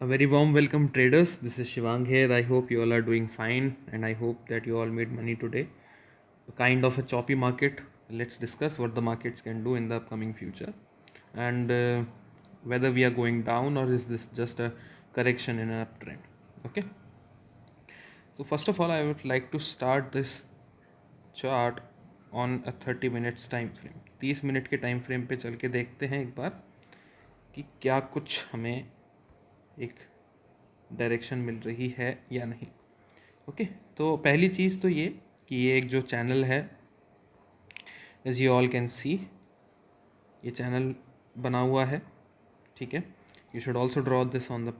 A very warm welcome, traders. This is Shivang here. I hope you all are doing fine and I hope that you all made money today. A kind of a choppy market. Let's discuss what the markets can do in the upcoming future and whether we are going down or is this just a correction in an uptrend. Okay. So, first of all, I would like to start this chart on a 30 minutes time frame. 30 minute के time frame पे चल के देखते हैं एक बार कि क्या कुछ हमें एक डायरेक्शन मिल रही है या नहीं. ओके तो पहली चीज़ तो ये कि ये एक जो चैनल है, as you all can see, ये चैनल बना हुआ है. ठीक है, you should also draw this on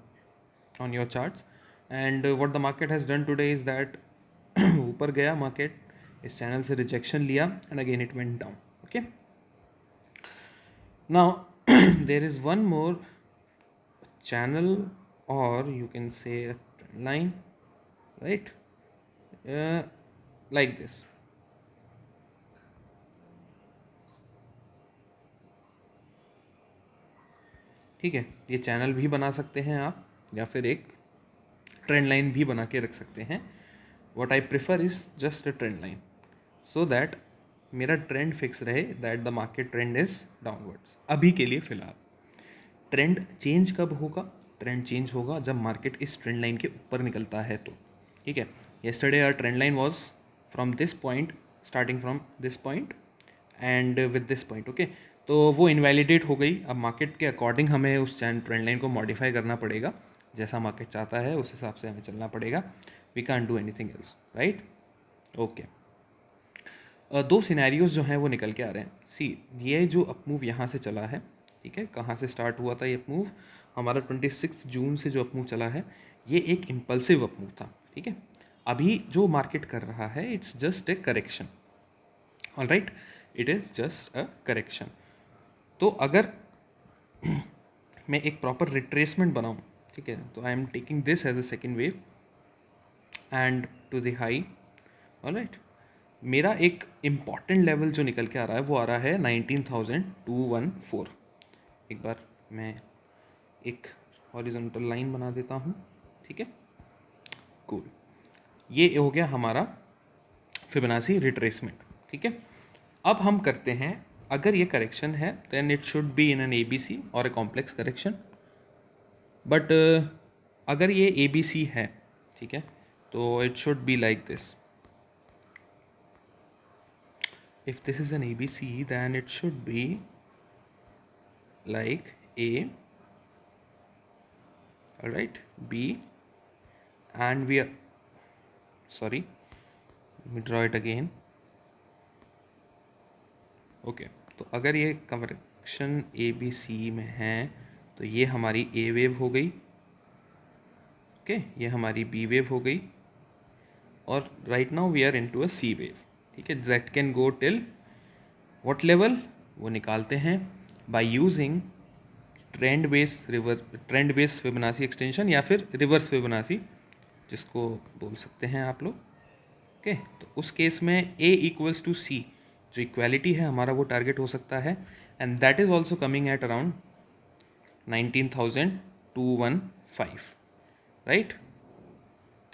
your charts. And what the market has done today is that ऊपर गया मार्केट, इस चैनल से रिजेक्शन लिया and again it went down. Okay, now there is one more channel, or you can say a trend line, right? Like this. ठीक है, ये channel भी बना सकते हैं आप या फिर एक ट्रेंड लाइन भी बना के रख सकते हैं. What I prefer is just a trend line so that मेरा ट्रेंड फिक्स रहे, that the market trend is downwards. अभी के लिए फिलहाल ट्रेंड चेंज कब होगा? ट्रेंड चेंज होगा जब मार्केट इस ट्रेंड लाइन के ऊपर निकलता है तो. ठीक है, yesterday our trend line was from this point, starting from this point and with this point. Okay, तो वो इनवैलिडेट हो गई. अब मार्केट के अकॉर्डिंग हमें उस ट्रेंड लाइन को मॉडिफाई करना पड़ेगा. जैसा मार्केट चाहता है उस हिसाब से हमें चलना पड़ेगा. We can't do anything else, right? Okay, दो सिनेरियोज जो हैं वो निकल के आ रहे हैं. सी, ये जो अपमूव यहाँ से चला है, ठीक है, कहाँ से स्टार्ट हुआ था ये अपमूव? हमारा 26 जून से जो अपमूव चला है ये एक इम्पल्सिव अपमूव था. ठीक है, अभी जो मार्केट कर रहा है it's just a correction. All right, it is just a correction. तो अगर मैं एक प्रॉपर रिट्रेसमेंट बनाऊँ, ठीक है, तो I am taking this as a second wave and to the high. All right, मेरा एक इम्पॉर्टेंट लेवल जो निकल के आ रहा है वो आ रहा है 19,214. एक बार मैं एक हॉरिजॉन्टल लाइन बना देता हूँ. ठीक है, कूल. ये हो गया हमारा फिबोनाची रिट्रेसमेंट. ठीक है, अब हम करते हैं, अगर ये करेक्शन है then it should be in an ABC और ए कॉम्प्लेक्स करेक्शन. बट अगर ये ABC है, ठीक है, तो it should be like this. If this is an ABC, then it should be like A, all right, B, and we are, sorry, let me draw it again. Okay, तो अगर ये correction ABC में है तो ये हमारी A wave हो गई. ओके, ये हमारी B वेव हो गई और right now we are into a C wave. ठीक है, that can go till what level, वो निकालते हैं by using trend base Fibonacci extension या फिर रिवर्स फिबोनाची, जिसको बोल सकते हैं आप लोग. ओके, तो उस केस में A इक्वल्स टू C जो इक्वालिटी है हमारा वो टारगेट हो सकता है and that is also coming at around 19,215, right?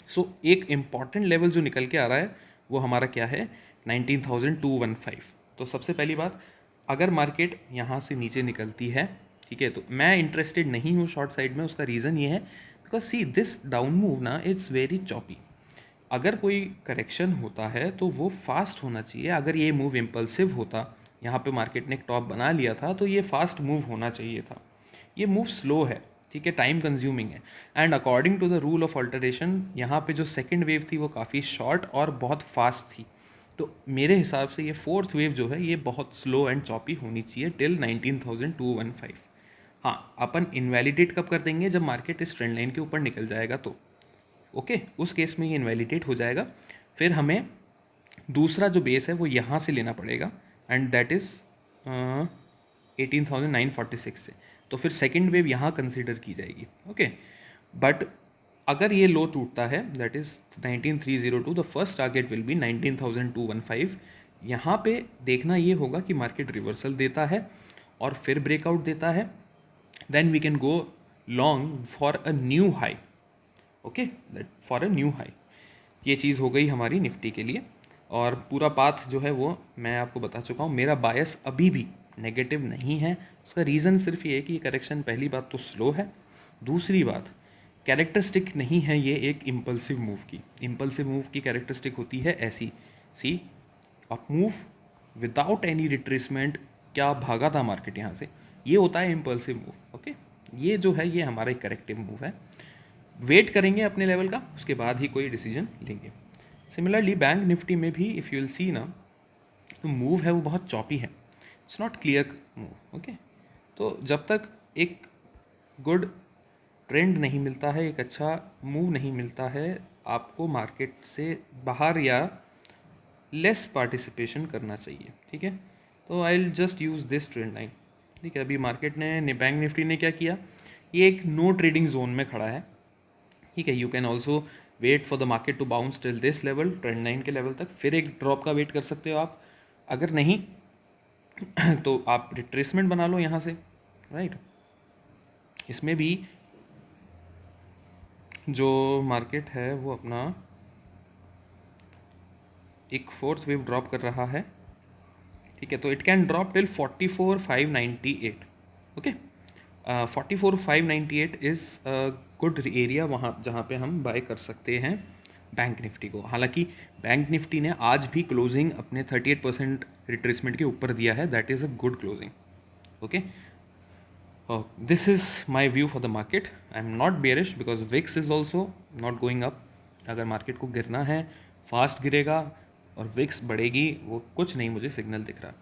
So एक इम्पॉर्टेंट लेवल जो निकल के आ रहा है वो हमारा क्या है? 19,215. तो सबसे पहली बात, अगर मार्केट यहाँ से नीचे निकलती है, ठीक है, तो मैं इंटरेस्टेड नहीं हूँ शॉर्ट साइड में. उसका रीज़न ये है because see this down move ना, इट्स वेरी चॉपी. अगर कोई करेक्शन होता है तो वो फास्ट होना चाहिए. अगर ये मूव इम्पल्सिव होता, यहाँ पे मार्केट ने एक टॉप बना लिया था, तो ये फास्ट मूव होना चाहिए था. ये मूव स्लो है, ठीक है, टाइम कंज्यूमिंग है. And according to the rule of alteration यहाँ पे जो सेकंड वेव थी वो काफ़ी शॉर्ट और बहुत फास्ट थी. तो मेरे हिसाब से ये फोर्थ वेव जो है ये बहुत स्लो एंड चॉपी होनी चाहिए टिल 19,215. हाँ, अपन इनवैलिडेट कब कर देंगे? जब मार्केट इस ट्रेंड लाइन के ऊपर निकल जाएगा तो. ओके, उस केस में ये इनवैलिडेट हो जाएगा. फिर हमें दूसरा जो बेस है वो यहाँ से लेना पड़ेगा एंड दैट इज़ 18,946 से. तो फिर सेकेंड वेव यहाँ कंसिडर की जाएगी. ओके, बट अगर ये लो टूटता है that is 19,302, the first target will be 19,215. यहाँ पे देखना ये होगा कि मार्केट रिवर्सल देता है और फिर ब्रेकआउट देता है, then we can go long for a new high, okay, that for a new high. ये चीज़ हो गई हमारी निफ्टी के लिए, और पूरा पाथ जो है वो मैं आपको बता चुका हूँ। मेरा बायस अभी भी नेगेटिव नहीं है। उसका रीज़न सिर्फ ये है कि ये करेक्शन पहली बात तो स्लो है, दूसरी बात कैरेक्टरिस्टिक नहीं है ये एक इम्पल्सिव मूव की। इम्पल्सिव मूव की कैरेक्टरिस्टिक होती है ऐसी, see up move without any retracement, क्या भागा था मार्केट यहाँ से, ये होता है इम्पल्सिव मूव, ओके। ये जो है ये हमारा एक करेक्टिव मूव है। वेट करेंगे अपने लेवल का, उसके बाद ही कोई डिसीजन लेंगे। सिमिलरली बैंक निफ्टी में भी इफ़ यू विल सी ना, तो मूव है वो बहुत चॉपी है, it's not clear move, okay. तो जब तक एक गुड ट्रेंड नहीं मिलता है, एक अच्छा मूव नहीं मिलता है, आपको मार्केट से बाहर या लेस पार्टिसिपेशन करना चाहिए, ठीक है। तो I will just use this trend line, ठीक है। अभी मार्केट ने बैंक निफ्टी ने क्या किया, ये एक नो ट्रेडिंग जोन में खड़ा है, ठीक है। You can also wait for the market to bounce till this level, trend line के लेवल तक, फिर एक ड्रॉप का वेट कर सकते हो आप। अगर नहीं तो आप रिट्रेसमेंट बना लो यहाँ से, राइट। इसमें भी जो मार्केट है वो अपना एक फोर्थ वेव ड्रॉप कर रहा है, ठीक है। तो it can drop till 44,598, okay. 44,598 is good area वहाँ जहाँ पे हम बाय कर सकते हैं बैंक निफ्टी को। हालांकि बैंक निफ्टी ने आज भी क्लोजिंग अपने 38% रिट्रेसमेंट के ऊपर दिया है, that is a good closing, okay. This is my view for the market. I am not bearish because VIX is also not going up. अगर मार्केट को गिरना है, फास्ट गिरेगा और विक्स बढ़ेगी, वो कुछ नहीं मुझे सिग्नल दिख रहा।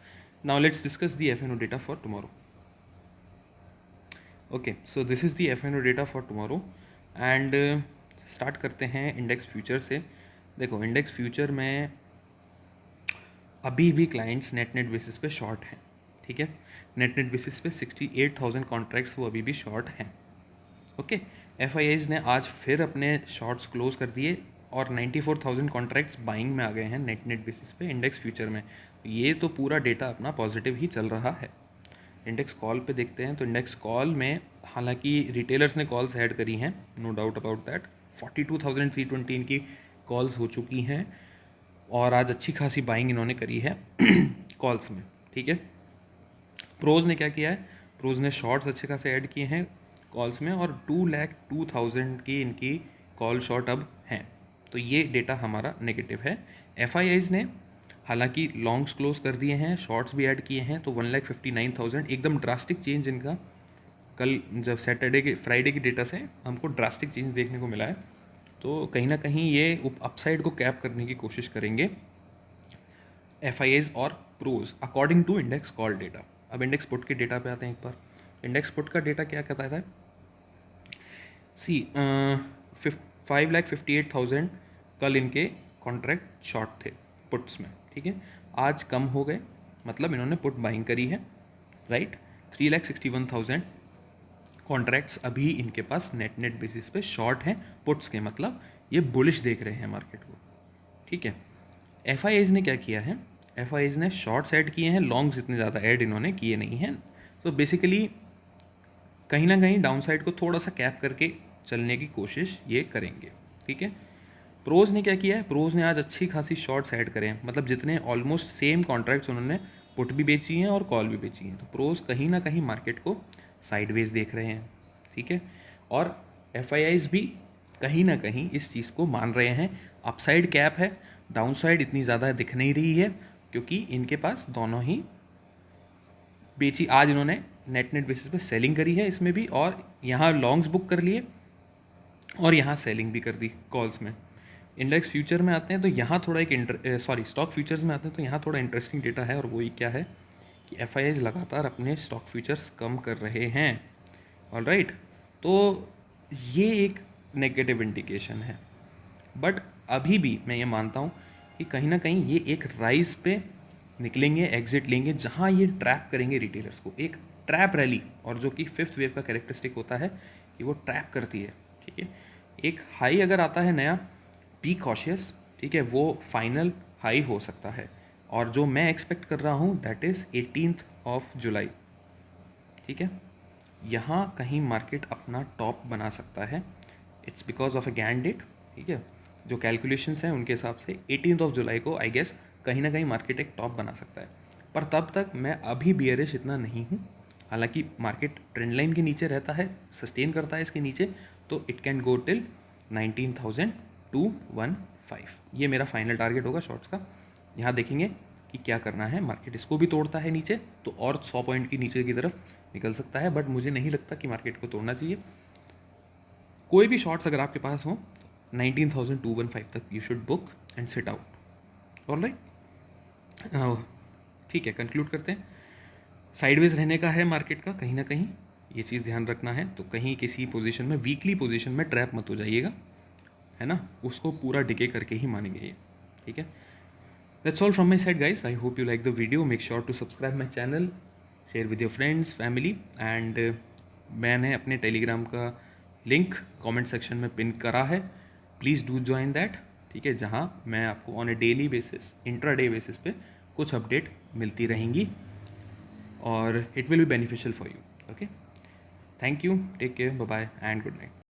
Now let's discuss the F N O data for tomorrow. Okay, so this is the F N O data for tomorrow and start करते हैं इंडेक्स फ्यूचर से। देखो, इंडेक्स फ्यूचर में अभी भी क्लाइंट्स नेट बेसिस पे शॉर्ट हैं, ठीक है। नेट बेसिस पे 68,000 कॉन्ट्रैक्ट्स वो अभी भी शॉर्ट हैं, ओके। एफ ने आज फिर अपने शॉर्ट्स क्लोज कर दिए और 94,000 कॉन्ट्रैक्ट्स बाइंग में आ गए हैं नेट बेसिस पे इंडेक्स फ्यूचर में। ये तो पूरा डेटा अपना पॉजिटिव ही चल रहा है। इंडेक्स कॉल पे देखते हैं, तो इंडेक्स कॉल में हालांकि रिटेलर्स ने कॉल्स ऐड करी हैं, नो डाउट अबाउट दैट। 42,320 इनकी कॉल्स हो चुकी हैं और आज अच्छी खासी बाइंग इन्होंने करी है कॉल्स में, ठीक है। प्रोज ने क्या किया है, प्रोज ने शॉर्ट्स अच्छे खासे ऐड किए हैं कॉल्स में और 2,02,000 की इनकी कॉल शॉर्ट अब हैं। तो ये डेटा हमारा नेगेटिव है। एफ ने हालांकि लॉन्ग्स क्लोज कर दिए हैं, शॉर्ट्स भी ऐड किए हैं, तो 1,59,000 एकदम ड्रास्टिक चेंज इनका कल जब सैटरडे के फ्राइडे की डेटा से हमको ड्रास्टिक चेंज देखने को मिला है। तो कहीं ना कहीं ये अपसाइड को कैप करने की कोशिश करेंगे एफ और pros according to index call data. अब इंडेक्स पुट के डेटा पे आते हैं एक बार। इंडेक्स पुट का डेटा क्या कहता है, सी 5,58,000 कल इनके कॉन्ट्रैक्ट शॉर्ट थे पुट्स में, ठीक है। आज कम हो गए, मतलब इन्होंने पुट बाइंग करी है, राइट। 3,61,000 कॉन्ट्रैक्ट्स अभी इनके पास नेट बेसिस पे शॉर्ट हैं पुट्स के, मतलब ये बुलिश देख रहे हैं मार्केट को, ठीक है। एफ ने क्या किया है, एफ ने शॉर्ट्स ऐड किए हैं, लॉन्ग्स इतने ज़्यादा ऐड इन्होंने किए नहीं हैं। तो बेसिकली कहीं ना कहीं डाउन साइड को थोड़ा सा कैप करके चलने की कोशिश ये करेंगे, ठीक है। प्रोज ने क्या किया है, प्रोज ने आज अच्छी खासी शॉर्ट्स ऐड करे हैं, मतलब जितने ऑलमोस्ट सेम कॉन्ट्रैक्ट्स उन्होंने पुट भी बेची हैं और कॉल भी बेची हैं। तो प्रोज कहीं ना कहीं मार्केट को साइडवेज देख रहे हैं, ठीक है। और एफ भी कहीं ना कहीं इस चीज़ को मान रहे हैं। अपसाइड कैप है, डाउन साइड इतनी ज़्यादा दिख नहीं रही है, क्योंकि इनके पास दोनों ही बेची। आज इन्होंने नेट बेसिस पे सेलिंग करी है इसमें भी, और यहाँ लॉन्ग्स बुक कर लिए और यहाँ सेलिंग भी कर दी कॉल्स में। इंडेक्स फ्यूचर में आते हैं तो यहाँ थोड़ा एक स्टॉक फ्यूचर्स में आते हैं तो यहाँ थोड़ा इंटरेस्टिंग डेटा है, और वही क्या है कि एफ लगातार अपने स्टॉक फ्यूचर्स कम कर रहे हैं, ऑलराइट। तो ये एक नेगेटिव इंडिकेशन है, बट अभी भी मैं ये मानता हूँ कि कहीं ना कहीं ये एक राइज पे निकलेंगे, एग्जिट लेंगे, जहाँ ये ट्रैप करेंगे रिटेलर्स को, एक ट्रैप रैली, और जो कि फिफ्थ वेव का कैरेक्टरिस्टिक होता है कि वो ट्रैप करती है, ठीक है। एक हाई अगर आता है नया, बी कॉशियस, ठीक है, वो फाइनल हाई हो सकता है, और जो मैं एक्सपेक्ट कर रहा हूँ that is 18th of July, ठीक है। यहाँ कहीं मार्केट अपना टॉप बना सकता है। It's because of a Gann date, ठीक है। जो कैलकुलेशंस हैं उनके हिसाब से 18 जुलाई को आई गेस कहीं ना कहीं मार्केट एक टॉप बना सकता है, पर तब तक मैं अभी बियरिश इतना नहीं हूँ। हालांकि मार्केट ट्रेंड लाइन के नीचे रहता है, सस्टेन करता है इसके नीचे, तो इट कैन गो टिल 19,215। ये मेरा फाइनल टारगेट होगा शॉर्ट्स का। यहाँ देखेंगे कि क्या करना है। मार्केट इसको भी तोड़ता है नीचे तो और 100 पॉइंट की नीचे की तरफ निकल सकता है, बट मुझे नहीं लगता कि मार्केट को तोड़ना चाहिए। कोई भी शॉर्ट्स अगर आपके पास हो 19,215 तक you should book and sit out. Alright, ठीक है, कंक्लूड करते हैं। साइडवेज रहने का है मार्केट का, कहीं ना कहीं ये चीज़ ध्यान रखना है। तो कहीं किसी पोजीशन में, वीकली पोजीशन में ट्रैप मत हो जाइएगा, है ना, उसको पूरा डिके करके ही मानेंगे ये, ठीक है। That's all from my side guys. I hope you like the video. Make sure to subscribe my channel, share with your friends, family, and मैंने अपने टेलीग्राम का लिंक कमेंट सेक्शन में पिन करा है, प्लीज़ डू ज्वाइन दैट, ठीक है, जहाँ मैं आपको on a daily basis, intraday basis पे कुछ अपडेट मिलती रहेंगी और it will be beneficial for you. Okay, thank you, take care, bye bye and good night.